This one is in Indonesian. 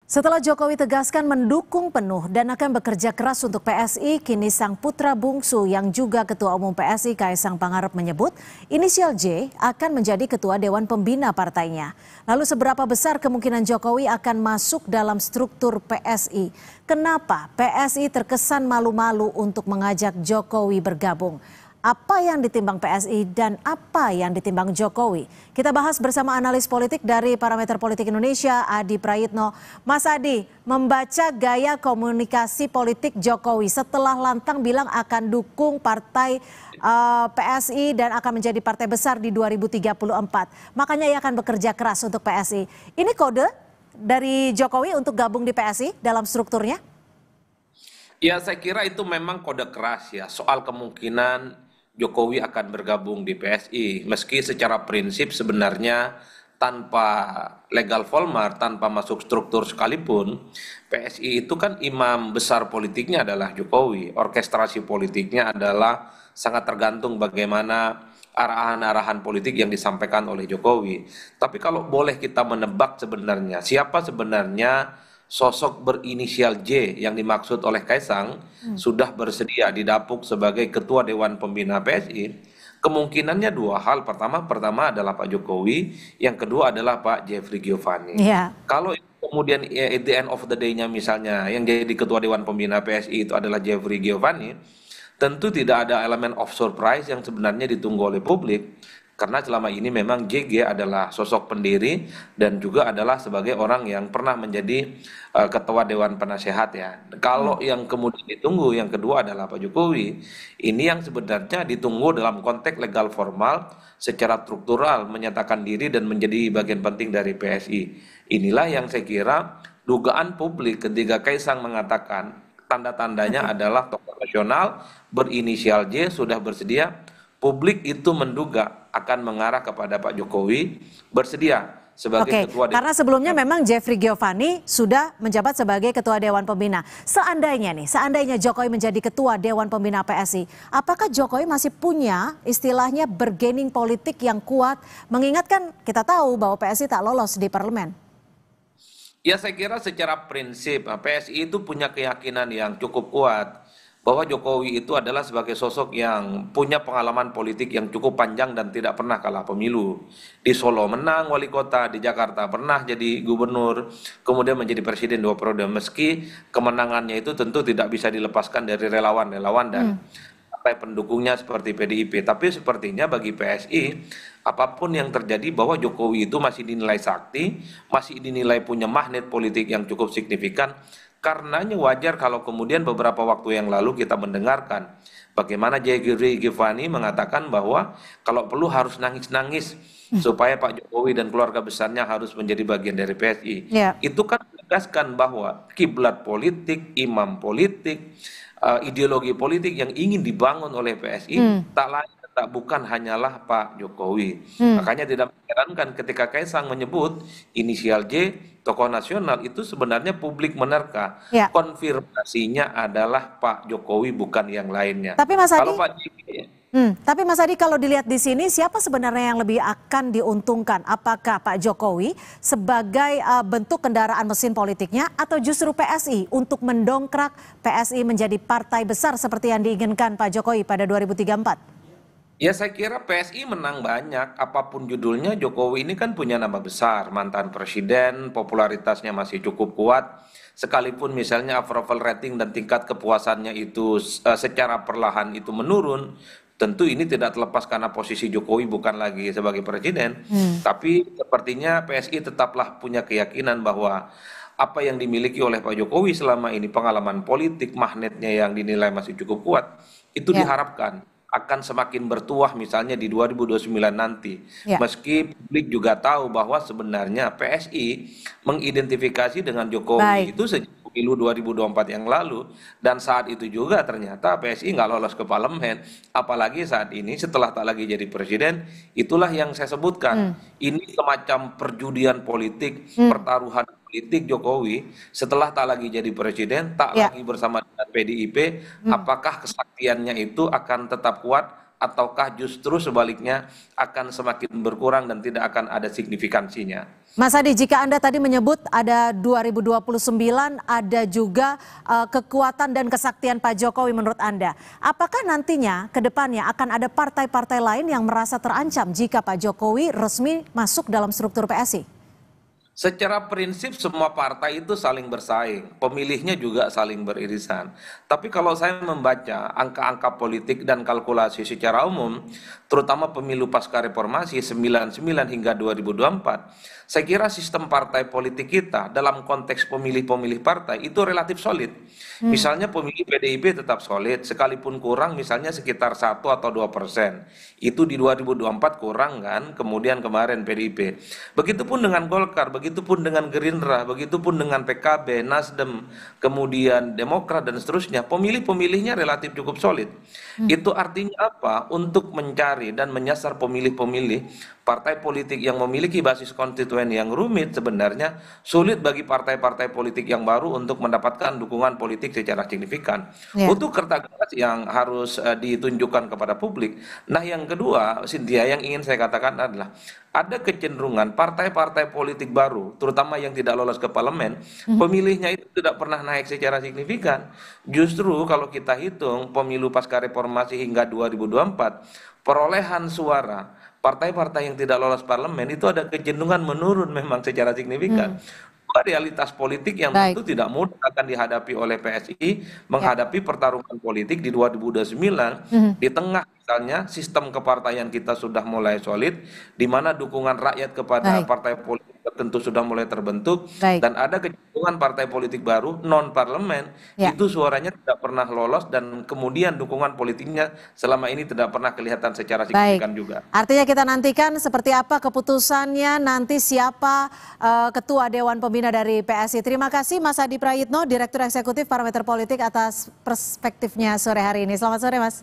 Setelah Jokowi tegaskan mendukung penuh dan akan bekerja keras untuk PSI, kini sang putra bungsu yang juga Ketua Umum PSI Kaisang Pangarep menyebut inisial J akan menjadi Ketua Dewan Pembina partainya. Lalu seberapa besar kemungkinan Jokowi akan masuk dalam struktur PSI? Kenapa PSI terkesan malu-malu untuk mengajak Jokowi bergabung? Apa yang ditimbang PSI dan apa yang ditimbang Jokowi? Kita bahas bersama analis politik dari Parameter Politik Indonesia, Adi Prayitno. Mas Adi, membaca gaya komunikasi politik Jokowi setelah lantang bilang akan dukung partai PSI dan akan menjadi partai besar di 2034. Makanya ia akan bekerja keras untuk PSI. Ini kode dari Jokowi untuk gabung di PSI dalam strukturnya? Ya, saya kira itu memang kode keras ya soal kemungkinan Jokowi akan bergabung di PSI. Meski secara prinsip sebenarnya tanpa legal formal, tanpa masuk struktur sekalipun, PSI itu kan imam besar politiknya adalah Jokowi. Orkestrasi politiknya adalah sangat tergantung bagaimana arahan-arahan politik yang disampaikan oleh Jokowi. Tapi kalau boleh kita menebak sebenarnya, siapa sebenarnya sosok berinisial J yang dimaksud oleh Kaisang sudah bersedia didapuk sebagai Ketua Dewan Pembina PSI, kemungkinannya dua hal. Pertama adalah Pak Jokowi, yang kedua adalah Pak Jeffrey Giovanni. Iya. Kalau kemudian at the end of the day-nya misalnya yang jadi Ketua Dewan Pembina PSI itu adalah Jeffrey Giovanni, tentu tidak ada elemen of surprise yang sebenarnya ditunggu oleh publik. Karena selama ini memang JG adalah sosok pendiri dan juga adalah sebagai orang yang pernah menjadi ketua Dewan Penasehat ya. Kalau yang kemudian ditunggu yang kedua adalah Pak Jokowi. Ini yang sebenarnya ditunggu dalam konteks legal formal secara struktural menyatakan diri dan menjadi bagian penting dari PSI. Inilah yang saya kira dugaan publik ketika Kaisang mengatakan tanda-tandanya adalah tokoh nasional berinisial J sudah bersedia. Publik itu menduga akan mengarah kepada Pak Jokowi bersedia sebagai ketua Dewan. Karena sebelumnya memang Jeffrey Giovanni sudah menjabat sebagai Ketua Dewan Pembina. Seandainya Jokowi menjadi Ketua Dewan Pembina PSI, apakah Jokowi masih punya istilahnya bargaining politik yang kuat? Mengingatkan kita tahu bahwa PSI tak lolos di parlemen. Ya, saya kira secara prinsip PSI itu punya keyakinan yang cukup kuat bahwa Jokowi itu adalah sebagai sosok yang punya pengalaman politik yang cukup panjang dan tidak pernah kalah pemilu. Di Solo menang wali kota, di Jakarta pernah jadi gubernur, kemudian menjadi presiden 2 periode. Meski kemenangannya itu tentu tidak bisa dilepaskan dari relawan-relawan dan partai pendukungnya seperti PDIP. Tapi sepertinya bagi PSI, apapun yang terjadi bahwa Jokowi itu masih dinilai sakti, masih dinilai punya magnet politik yang cukup signifikan. Karenanya wajar kalau kemudian beberapa waktu yang lalu kita mendengarkan bagaimana Jeffrey Giovanni mengatakan bahwa kalau perlu harus nangis-nangis supaya Pak Jokowi dan keluarga besarnya harus menjadi bagian dari PSI. Itu kan menegaskan bahwa kiblat politik, imam politik, ideologi politik yang ingin dibangun oleh PSI tak lain tak bukan hanyalah Pak Jokowi. Makanya tidak mengherankan ketika Kaisang menyebut inisial J tokoh nasional itu sebenarnya publik menerka. Konfirmasinya adalah Pak Jokowi bukan yang lainnya. Tapi Mas Adi, kalau Pak JK, tapi Mas Adi kalau dilihat di sini siapa sebenarnya yang lebih akan diuntungkan? Apakah Pak Jokowi sebagai bentuk kendaraan mesin politiknya atau justru PSI untuk mendongkrak PSI menjadi partai besar seperti yang diinginkan Pak Jokowi pada 2034? Ya, saya kira PSI menang banyak, apapun judulnya. Jokowi ini kan punya nama besar, mantan presiden, popularitasnya masih cukup kuat. Sekalipun misalnya approval rating dan tingkat kepuasannya itu secara perlahan itu menurun, tentu ini tidak terlepas karena posisi Jokowi bukan lagi sebagai presiden. Tapi sepertinya PSI tetaplah punya keyakinan bahwa apa yang dimiliki oleh Pak Jokowi selama ini, pengalaman politik, magnetnya yang dinilai masih cukup kuat, itu diharapkan akan semakin bertuah misalnya di 2029 nanti. Meski publik juga tahu bahwa sebenarnya PSI mengidentifikasi dengan Jokowi itu sejak pemilu 2024 yang lalu. Dan saat itu juga ternyata PSI nggak lolos ke parlemen. Apalagi saat ini setelah tak lagi jadi presiden, itulah yang saya sebutkan. Ini semacam perjudian politik, pertaruhan politik Jokowi setelah tak lagi jadi presiden, tak lagi bersama dengan PDIP, apakah kesaktiannya itu akan tetap kuat ataukah justru sebaliknya akan semakin berkurang dan tidak akan ada signifikansinya. Mas Adi, jika Anda tadi menyebut ada 2029, ada juga kekuatan dan kesaktian Pak Jokowi menurut Anda. Apakah nantinya ke depannya akan ada partai-partai lain yang merasa terancam jika Pak Jokowi resmi masuk dalam struktur PSI? Secara prinsip semua partai itu saling bersaing, pemilihnya juga saling beririsan. Tapi kalau saya membaca angka-angka politik dan kalkulasi secara umum, terutama pemilu pasca reformasi 99 hingga 2024, saya kira sistem partai politik kita dalam konteks pemilih-pemilih partai itu relatif solid. Misalnya pemilih PDIP tetap solid, sekalipun kurang misalnya sekitar 1 atau 2%. Itu di 2024 kurang kan, kemudian kemarin PDIP. Begitupun dengan Golkar, begitupun dengan Gerindra, begitupun dengan PKB, Nasdem, kemudian Demokrat dan seterusnya, pemilih-pemilihnya relatif cukup solid. Itu artinya apa? Untuk mencari dan menyasar pemilih-pemilih partai politik yang memiliki basis konstituen yang rumit sebenarnya sulit bagi partai-partai politik yang baru untuk mendapatkan dukungan politik secara signifikan. Ya. Untuk kerja keras yang harus ditunjukkan kepada publik. Nah yang kedua, Cynthia, yang ingin saya katakan adalah ada kecenderungan partai-partai politik baru, terutama yang tidak lolos ke parlemen, pemilihnya itu tidak pernah naik secara signifikan. Justru kalau kita hitung pemilu pasca reformasi hingga 2024, perolehan suara partai-partai yang tidak lolos parlemen itu ada kecenderungan menurun memang secara signifikan. Realitas politik yang Baik. tentu tidak mudah akan dihadapi oleh PSI menghadapi pertarungan politik di 2029 di tengah misalnya sistem kepartaian kita sudah mulai solid, di mana dukungan rakyat kepada Baik. partai politik tertentu sudah mulai terbentuk, Baik. dan ada kecenderungan partai politik baru non parlemen Ya. itu suaranya tidak pernah lolos dan kemudian dukungan politiknya selama ini tidak pernah kelihatan secara Baik, signifikan juga. artinya kita nantikan seperti apa keputusannya, nanti siapa Ketua Dewan Pembina dari PSI. Terima kasih Mas Adi Prayitno, Direktur Eksekutif Parameter Politik atas perspektifnya sore hari ini. Selamat sore Mas.